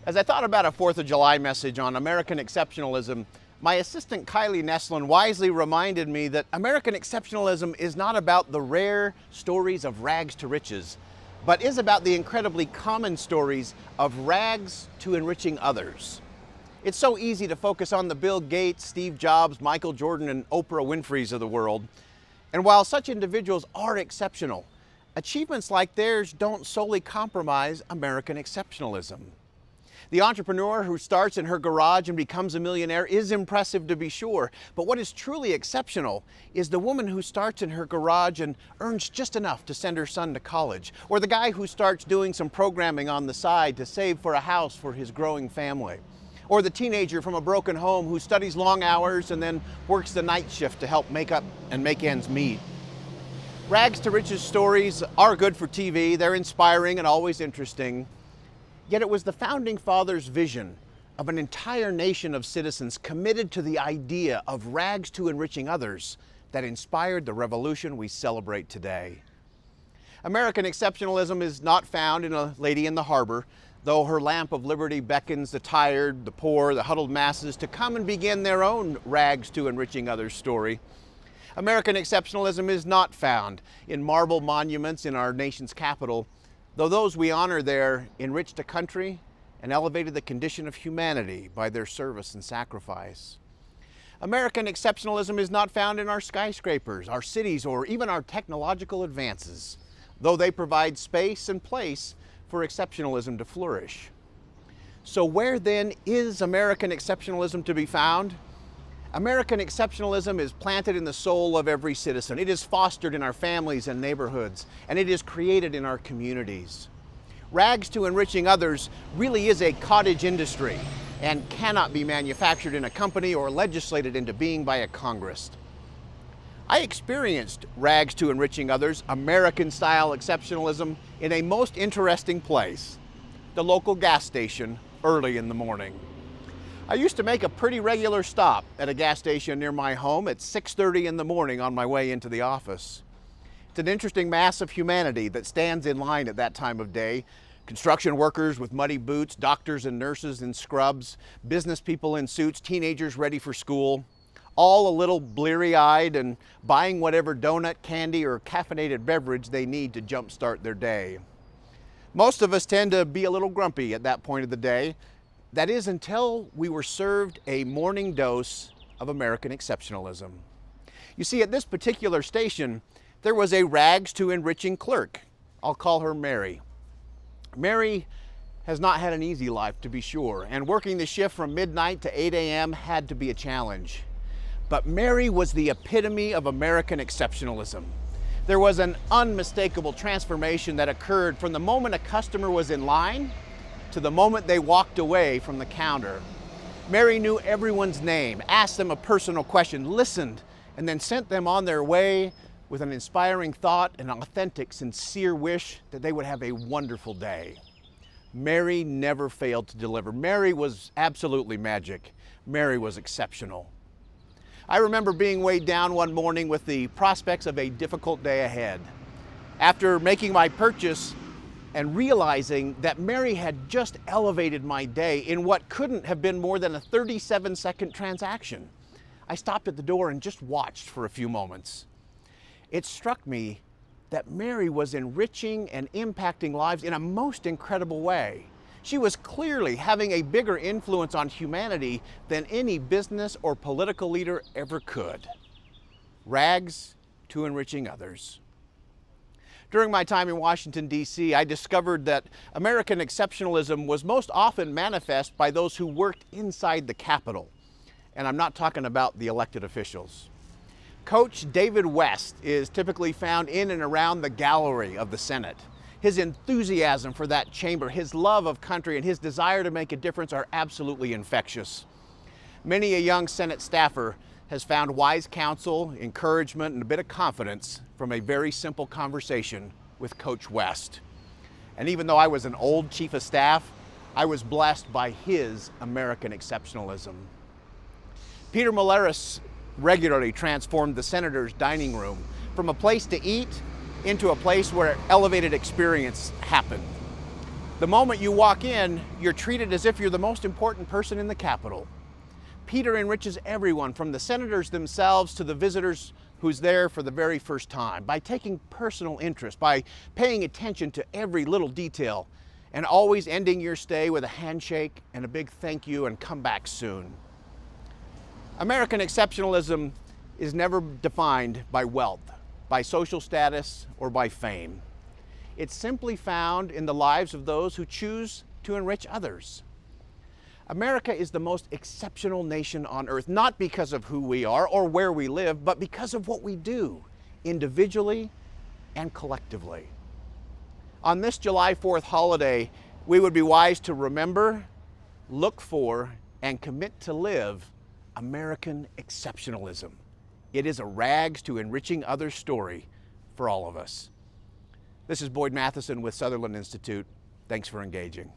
As I thought about a 4th of July message on American exceptionalism, my assistant Kylie Neslin wisely reminded me that American exceptionalism is not about the rare stories of rags to riches, but is about the incredibly common stories of rags to enriching others. It's so easy to focus on the Bill Gates, Steve Jobs, Michael Jordan, and Oprah Winfrey's of the world. And while such individuals are exceptional, achievements like theirs don't solely compromise American exceptionalism. The entrepreneur who starts in her garage and becomes a millionaire is impressive to be sure, but what is truly exceptional is the woman who starts in her garage and earns just enough to send her son to college, or the guy who starts doing some programming on the side to save for a house for his growing family, or the teenager from a broken home who studies long hours and then works the night shift to help make ends meet. Rags to riches stories are good for TV, they're inspiring and always interesting. Yet it was the Founding Fathers' vision of an entire nation of citizens committed to the idea of rags to enriching others that inspired the revolution we celebrate today. American exceptionalism is not found in a lady in the harbor, though her lamp of liberty beckons the tired, the poor, the huddled masses to come and begin their own rags to enriching others story. American exceptionalism is not found in marble monuments in our nation's capital, though those we honor there enriched a country and elevated the condition of humanity by their service and sacrifice. American exceptionalism is not found in our skyscrapers, our cities, or even our technological advances, though they provide space and place for exceptionalism to flourish. So where then is American exceptionalism to be found? American exceptionalism is planted in the soul of every citizen. It is fostered in our families and neighborhoods, and it is created in our communities. Rags to enriching others really is a cottage industry and cannot be manufactured in a company or legislated into being by a Congress. I experienced rags to enriching others, American-style exceptionalism, in a most interesting place, the local gas station early in the morning. I used to make a pretty regular stop at a gas station near my home at 6:30 in the morning on my way into the office. It's an interesting mass of humanity that stands in line at that time of day. Construction workers with muddy boots, doctors and nurses in scrubs, business people in suits, teenagers ready for school, all a little bleary-eyed and buying whatever donut, candy, or caffeinated beverage they need to jumpstart their day. Most of us tend to be a little grumpy at that point of the day. That is, until we were served a morning dose of American exceptionalism. You see, at this particular station, there was a rags to enriching clerk. I'll call her Mary. Mary has not had an easy life, to be sure, and working the shift from midnight to 8 a.m. had to be a challenge. But Mary was the epitome of American exceptionalism. There was an unmistakable transformation that occurred from the moment a customer was in line to the moment they walked away from the counter. Mary knew everyone's name, asked them a personal question, listened, and then sent them on their way with an inspiring thought and an authentic, sincere wish that they would have a wonderful day. Mary never failed to deliver. Mary was absolutely magic. Mary was exceptional. I remember being weighed down one morning with the prospects of a difficult day ahead. After making my purchase and realizing that Mary had just elevated my day in what couldn't have been more than a 37-second transaction, I stopped at the door and just watched for a few moments. It struck me that Mary was enriching and impacting lives in a most incredible way. She was clearly having a bigger influence on humanity than any business or political leader ever could. Rags to enriching others. During my time in Washington, D.C., I discovered that American exceptionalism was most often manifest by those who worked inside the Capitol. And I'm not talking about the elected officials. Coach David West is typically found in and around the gallery of the Senate. His enthusiasm for that chamber, his love of country, and his desire to make a difference are absolutely infectious. Many a young Senate staffer has found wise counsel, encouragement, and a bit of confidence from a very simple conversation with Coach West. And even though I was an old chief of staff, I was blessed by his American exceptionalism. Peter Molaris regularly transformed the senator's dining room from a place to eat into a place where elevated experience happened. The moment you walk in, you're treated as if you're the most important person in the Capitol. Peter enriches everyone, from the senators themselves to the visitors who's there for the very first time, by taking personal interest, by paying attention to every little detail, and always ending your stay with a handshake and a big thank you and come back soon. American exceptionalism is never defined by wealth, by social status, or by fame. It's simply found in the lives of those who choose to enrich others. America is the most exceptional nation on earth, not because of who we are or where we live, but because of what we do, individually and collectively. On this July 4th holiday, we would be wise to remember, look for, and commit to live American exceptionalism. It is a rags-to-enriching-others story for all of us. This is Boyd Matheson with Sutherland Institute. Thanks for engaging.